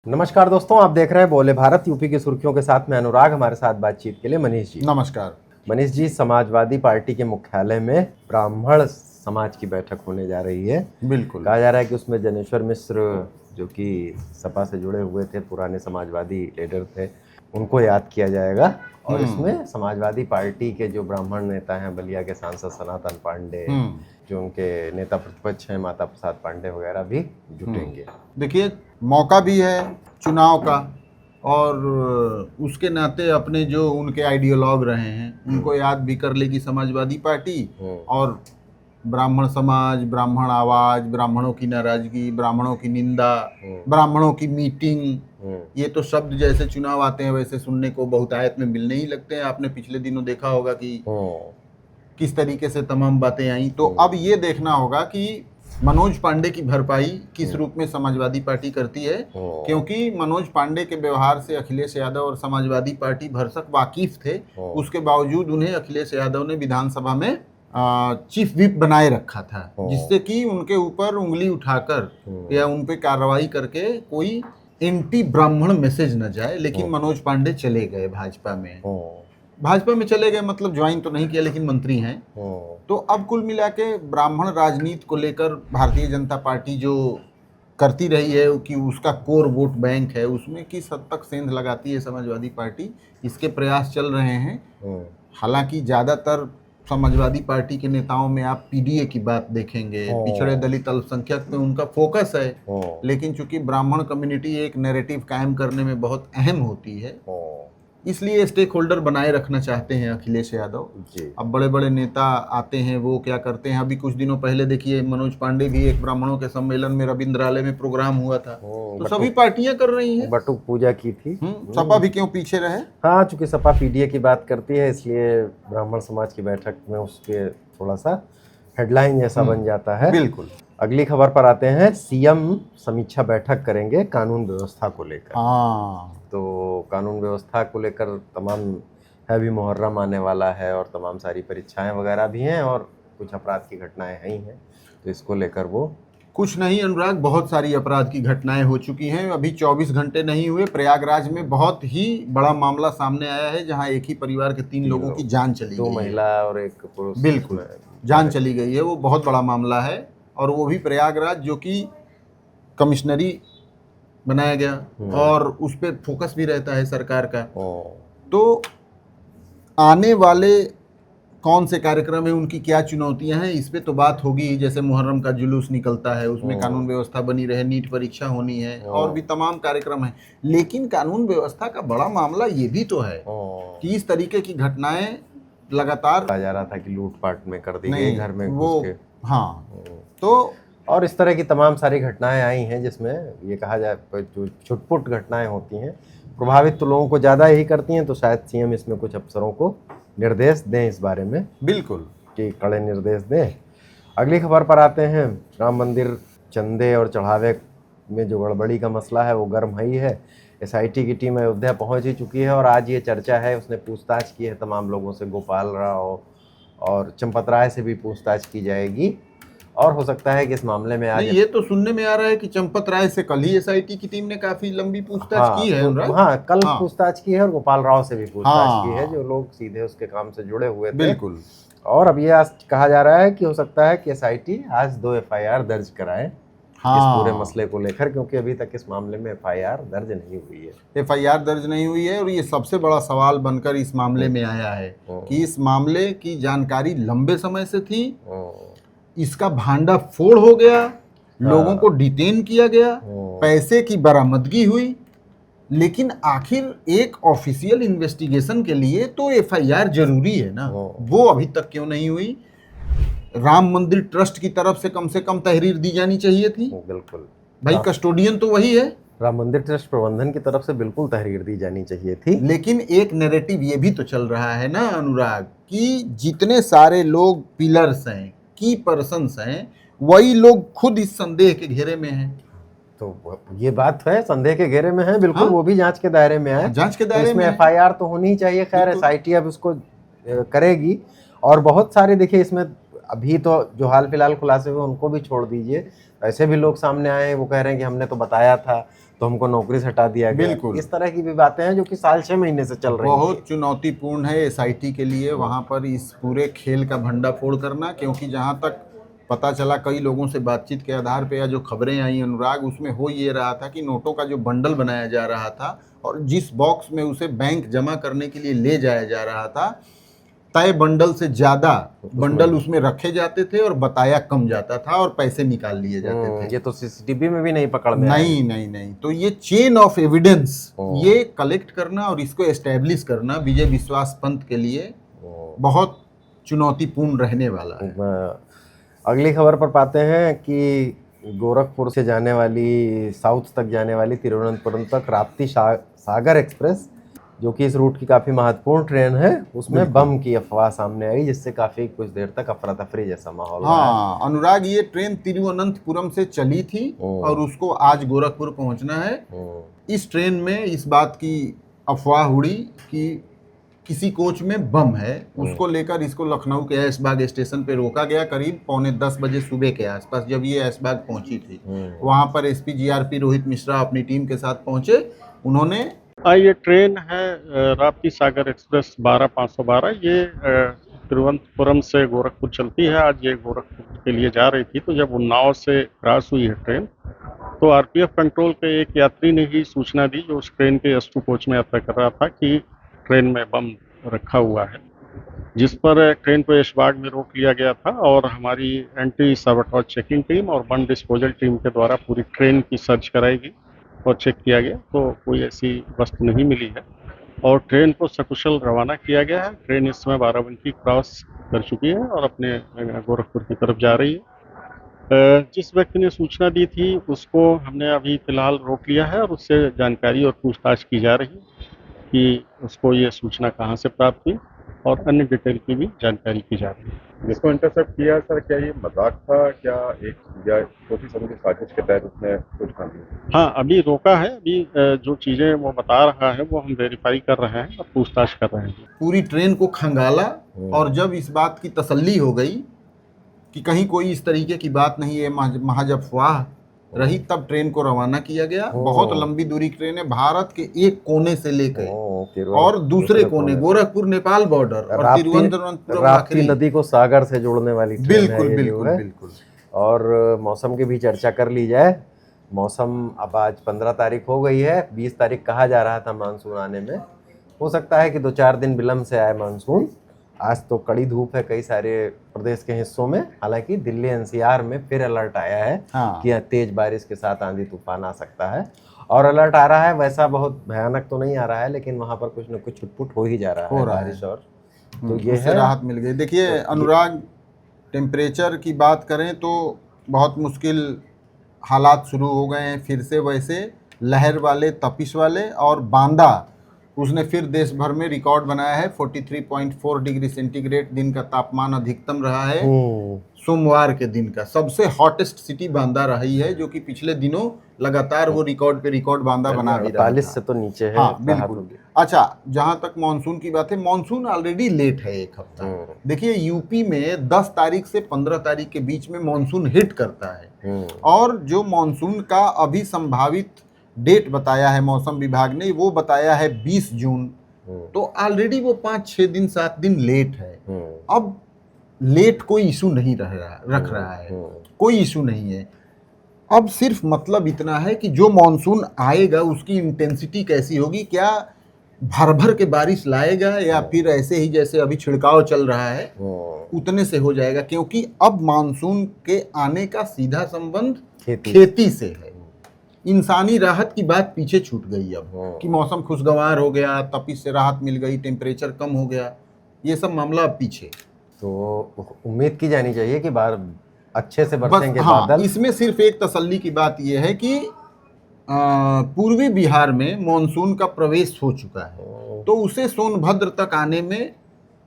नमस्कार दोस्तों, आप देख रहे हैं बोले भारत। यूपी की सुर्खियों के साथ में अनुराग। हमारे साथ बातचीत के लिए मनीष जी। नमस्कार मनीष जी, समाजवादी पार्टी के मुख्यालय में ब्राह्मण समाज की बैठक होने जा रही है। बिल्कुल। कहा जा रहा है कि उसमें जनेश्वर मिश्र, जो कि सपा से जुड़े हुए थे, पुराने समाजवादी लीडर थे, उनको याद किया जाएगा। और इसमें समाजवादी पार्टी के जो ब्राह्मण नेता हैं, बलिया के सांसद सनातन पांडे, जो उनके नेता प्रतिपक्ष हैं माता प्रसाद पांडे वगैरह भी जुटेंगे। देखिए, मौका भी है चुनाव का, और उसके नाते अपने जो उनके आइडियोलॉग रहे हैं उनको याद भी कर लेगी समाजवादी पार्टी। और ब्राह्मण समाज, ब्राह्मण आवाज, ब्राह्मणों की नाराजगी, ब्राह्मणों की निंदा, ब्राह्मणों की मीटिंग, ये तो शब्द जैसे चुनाव आते हैं वैसे सुनने को बहुतायत में मिलने ही लगते हैं। आपने पिछले दिनों देखा होगा कि किस तरीके से तमाम बातें आई। तो अब ये देखना होगा कि मनोज पांडे की भरपाई किस रूप में समाजवादी पार्टी करती है, क्योंकि मनोज पांडे के व्यवहार से अखिलेश यादव और समाजवादी पार्टी भरसक वाकिफ थे। उसके बावजूद उन्हें अखिलेश यादव ने विधानसभा में चीफ व्हिप बनाए रखा था, जिससे कि उनके ऊपर उंगली उठाकर या उन पे कार्रवाई करके कोई एंटी ब्राह्मण मैसेज न जाए। लेकिन मनोज पांडे चले गए भाजपा में। भाजपा में चले गए मतलब ज्वाइन तो नहीं किया, लेकिन मंत्री हैं। तो अब कुल मिला के ब्राह्मण राजनीति को लेकर भारतीय जनता पार्टी जो करती रही है कि उसका कोर वोट बैंक है, उसमें किस हद तक सेंध लगाती है समाजवादी पार्टी, इसके प्रयास चल रहे हैं। हालांकि ज़्यादातर समाजवादी पार्टी के नेताओं में आप पीडीए की बात देखेंगे, पिछड़े दलित अल्पसंख्यक में उनका फोकस है। लेकिन चूंकि ब्राह्मण कम्युनिटी एक नैरेटिव कायम करने में बहुत अहम होती है, इसलिए स्टेक होल्डर बनाए रखना चाहते हैं अखिलेश यादव जी। अब बड़े बड़े नेता आते हैं, वो क्या करते हैं। अभी कुछ दिनों पहले देखिए, मनोज पांडे भी एक ब्राह्मणों के सम्मेलन में रविंद्रालय में प्रोग्राम हुआ था। तो सभी पार्टियां कर रही हैं। बटुक पूजा की थी। सपा भी क्यों पीछे रहे। हाँ, चूंकि सपा पीडीए की बात करती है, इसलिए ब्राह्मण समाज की बैठक में उसके थोड़ा सा हेडलाइन जैसा बन जाता है। बिल्कुल। अगली खबर पर आते हैं। सीएम समीक्षा बैठक करेंगे कानून व्यवस्था को लेकर। तो कानून व्यवस्था को लेकर तमाम है, भी मुहर्रम आने वाला है और तमाम सारी परीक्षाएं वगैरह भी हैं और कुछ अपराध की घटनाएं ही हैं। तो इसको लेकर वो कुछ नहीं अनुराग, बहुत सारी अपराध की घटनाएं हो चुकी हैं। अभी 24 घंटे नहीं हुए, प्रयागराज में बहुत ही बड़ा मामला सामने आया है, जहां एक ही परिवार के 3 लोगों की जान चली गई। 2 महिला और 1 पुरुष। बिल्कुल, जान चली गई है। वो बहुत बड़ा मामला है, और वो भी प्रयागराज, जो कि कमिश्नरी बनाया गया और उस पर फोकस भी रहता है सरकार का। तो आने वाले कौन से कार्यक्रम है, उनकी क्या चुनौतियां हैं, इस पे तो बात होगी। जैसे मुहर्रम का जुलूस निकलता है, उसमें कानून व्यवस्था बनी रहे, नीट परीक्षा होनी है, और भी तमाम कार्यक्रम हैं। लेकिन कानून व्यवस्था का बड़ा मामला ये भी तो है कि इस तरीके की घटनाएं लगातार कहा जा रहा था कि लूटपाट में कर दी गई, घर में वो घुस के। हाँ, तो और इस तरह की तमाम सारी घटनाएं आई हैं, जिसमें ये कहा जाए जो छुटपुट घटनाएं होती हैं प्रभावित तो लोगों को ज़्यादा यही करती हैं। तो शायद सीएम इसमें कुछ अफसरों को निर्देश दें इस बारे में, बिल्कुल कि कड़े निर्देश दें। अगली खबर पर आते हैं। राम मंदिर चंदे और चढ़ावे में जो गड़बड़ी का मसला है वो गर्म है ही है। एसआईटी की टीम अयोध्या पहुंच ही चुकी है और आज ये चर्चा है, उसने पूछताछ की है तमाम लोगों से। गोपाल राव और चंपत राय से भी पूछताछ की जाएगी, और हो सकता है कि इस मामले में आज ये तो सुनने में आ रहा है कि चंपत राय से कल ही एसआईटी की टीम ने काफी लंबी पूछताछ की है। कल पूछताछ की है, और गोपाल राव से भी पूछताछ की है, जो लोग सीधे उसके काम से जुड़े हुए थे। बिल्कुल। और अब ये आज कहा जा रहा है कि हो सकता है कि एसआईटी आज 2 एफआईआर दर्ज कराए इस पूरे मसले को लेकर, क्योंकि अभी तक इस मामले में एफआईआर दर्ज नहीं हुई है। एफआईआर दर्ज नहीं हुई है, और ये सबसे बड़ा सवाल बनकर इस मामले में आया है कि इस मामले की जानकारी लंबे समय से थी, इसका भांडा फोड़ हो गया, लोगों को डिटेन किया गया, पैसे की बरामदगी हुई, लेकिन आखिर एक ऑफिशियल इन्वेस्टिगेशन के लिए तो एफआईआर जरूरी है ना, वो अभी तक क्यों नहीं हुई। राम मंदिर ट्रस्ट की तरफ से कम तहरीर दी जानी चाहिए थी। बिल्कुल भाई, कस्टोडियन तो वही है। राम मंदिर ट्रस्ट प्रबंधन की तरफ से बिल्कुल तहरीर दी जानी चाहिए थी। लेकिन एक नैरेटिव ये भी तो चल रहा है ना अनुराग, कि जितने सारे लोग पिलर्स हैं, की पर्सन्स हैं, वही लोग खुद इस संदेह के घेरे में हैं। तो ये बात है, संदेह के घेरे में है, बिल्कुल। वो भी जांच के दायरे में है। जांच के दायरे में एफआईआर तो होनी ही चाहिए। खैर, एसआईटी अब उसको करेगी। और बहुत सारे देखिए इसमें अभी तो जो हाल फिलहाल खुलासे हुए उनको भी छोड़ दीजिए, ऐसे भी लोग सामने आए हैं, वो कह रहे हैं कि हमने तो बताया था। तो हमको नौकरी से हटा दिया गया। बिल्कुल। इस तरह की भी बातें हैं जो कि साल 6 महीने से चल रही हैं। बहुत चुनौतीपूर्ण है एसआईटी के लिए वहाँ पर इस पूरे खेल का भंडाफोड़ करना, क्योंकि जहाँ तक पता चला कई लोगों से बातचीत के आधार पे या जो खबरें आई अनुराग, उसमें हो ये रहा था कि नोटों का जो बंडल बनाया जा रहा था और जिस बॉक्स में उसे बैंक जमा करने के लिए ले जाया जा रहा था, तय बंडल से ज़्यादा बंडल उसमें रखे जाते थे और बताया कम जाता था और पैसे निकाल लिए जाते थे। ये तो सीसीटीवी में भी नहीं पकड़ में आया। नहीं। तो ये चेन ऑफ एविडेंस ये कलेक्ट करना और इसको एस्टेब्लिश करना विजय विश्वास पंत के लिए बहुत चुनौतीपूर्ण रहने वाला है। अगली खबर पर पाते हैं कि गोरखपुर से जाने वाली, साउथ तक जाने वाली तिरुवनंतपुरम तक राप्ती सागर एक्सप्रेस, जो कि इस रूट की काफ़ी महत्वपूर्ण ट्रेन है, उसमें बम की अफवाह सामने आई, जिससे काफ़ी कुछ देर तक अफरा तफरी जैसा माहौल रहा। हाँ अनुराग, ये ट्रेन तिरुवनंतपुरम से चली थी और उसको आज गोरखपुर पहुंचना है। इस ट्रेन में इस बात की अफवाह उड़ी कि किसी कोच में बम है, उसको लेकर इसको लखनऊ के ऐशबाग स्टेशन पे रोका गया करीब 9:45 बजे सुबह के आसपास, जब ये ऐशबाग पहुंची थी। वहां पर एसपी जीआरपी रोहित मिश्रा अपनी टीम के साथ पहुंचे। उन्होंने ये ट्रेन है राप्ती सागर एक्सप्रेस 12512, ये तिरुवनंतपुरम से गोरखपुर चलती है। आज ये गोरखपुर के लिए जा रही थी, तो जब उन्नाव से क्रॉस हुई है ट्रेन, तो आरपीएफ कंट्रोल के एक यात्री ने ही सूचना दी, जो उस ट्रेन के S2 कोच में यात्रा कर रहा था, कि ट्रेन में बम रखा हुआ है, जिस पर ट्रेन को ऐशबाग में रोक लिया गया था और हमारी एंटी साबोटाज चेकिंग टीम और बम डिस्पोजल टीम के द्वारा पूरी ट्रेन की सर्च कराई गई और चेक किया गया, तो कोई ऐसी वस्तु नहीं मिली है और ट्रेन को सकुशल रवाना किया गया है। ट्रेन इस समय बाराबंकी क्रॉस कर चुकी है और अपने गोरखपुर की तरफ जा रही है। जिस व्यक्ति ने सूचना दी थी उसको हमने अभी फिलहाल रोक लिया है और उससे जानकारी और पूछताछ की जा रही है कि उसको ये सूचना कहाँ से प्राप्त हुई और अन्य डिटेल की भी जानकारी की जा रही है। जिसको इंटरसेप्ट किया सर, क्या ये मजाक था, क्या एक या सोची समझी साजिश के तहत उसने कुछ कर दिया? हाँ, अभी रोका है। अभी जो चीज़ें वो बता रहा है वो हम वेरीफाई कर रहे हैं और पूछताछ कर रहे हैं। पूरी ट्रेन को खंगाला और जब इस बात की तसल्ली हो गई कि कहीं कोई इस तरीके की बात नहीं है, महज अफवाह रही, तब ट्रेन को रवाना किया गया। बहुत लंबी दूरी ट्रेन है, भारत के एक कोने से लेकर और दूसरे कोने, गोरखपुर नेपाल बॉर्डर और तिरुवनंतपुरम राप्ती नदी को सागर से जोड़ने वाली ट्रेन बिल्कुल है बिल्कुल बिल्कुल। और मौसम की भी चर्चा कर ली जाए। मौसम अब आज 15 तारीख हो गई है, 20 तारीख कहा जा रहा था मानसून आने में, हो सकता है कि 2-4 दिन विलम्ब से आए मानसून। आज तो कड़ी धूप है कई सारे प्रदेश के हिस्सों में, हालांकि दिल्ली एनसीआर में फिर अलर्ट आया है कि तेज बारिश के साथ आंधी तूफान आ सकता है। और अलर्ट आ रहा है, वैसा बहुत भयानक तो नहीं आ रहा है, लेकिन वहां पर कुछ न कुछ छुटपुट हो ही जा रहा है बारिश। और तो ये है, राहत मिल गई। देखिए अनुराग, टेम्परेचर की बात करें तो बहुत मुश्किल हालात शुरू हो गए हैं फिर से, वैसे लहर वाले, तपिश वाले। और बांदा, उसने फिर देश भर में रिकॉर्ड बनाया है। 43.4 डिग्री सेंटीग्रेड दिन का तापमान अधिकतम रहा है। सोमवार के दिन का सबसे हॉटेस्ट सिटी बांदा रही है, जो कि पिछले दिनों लगातार वो रिकॉर्ड पे रिकॉर्ड बांदा बना भी रहा 48 से तो नीचे है। हाँ बिल्कुल। अच्छा, जहां तक मानसून की बात है, मानसून ऑलरेडी लेट है एक हफ्ता। देखिए यूपी में 10 तारीख से 15 तारीख के बीच में मानसून हिट करता है और जो मानसून का अभी संभावित डेट बताया है मौसम विभाग ने, वो बताया है 20 जून। तो ऑलरेडी वो 5-6 दिन 7 दिन लेट है। अब लेट कोई इशू नहीं रख रहा है, कोई इशू नहीं है। अब सिर्फ मतलब इतना है कि जो मानसून आएगा उसकी इंटेंसिटी कैसी होगी, क्या भर भर के बारिश लाएगा या फिर ऐसे ही जैसे अभी छिड़काव चल रहा है उतने से हो जाएगा। क्योंकि अब मानसून के आने का सीधा संबंध खेती से है। इंसानी राहत की बात पीछे छूट गई अब कि मौसम खुशगवार हो गया, तपिश से राहत मिल गई, टेम्परेचर कम हो गया, ये सब मामला अब पीछे। तो उम्मीद की जानी चाहिए कि अच्छे से बरसेंगे बादल। इसमें सिर्फ एक तसल्ली की बात यह है कि पूर्वी बिहार में मानसून का प्रवेश हो चुका है, तो उसे सोनभद्र तक आने में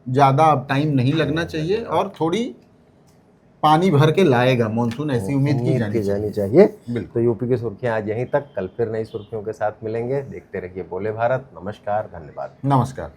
ज़्यादा अब टाइम नहीं लगना चाहिए और थोड़ी पानी भर के लाएगा मानसून, ऐसी उम्मीद की जानी चाहिए। तो यूपी की सुर्खियां आज यहीं तक, कल फिर नई सुर्खियों के साथ मिलेंगे। देखते रहिए बोले भारत। नमस्कार, धन्यवाद। नमस्कार।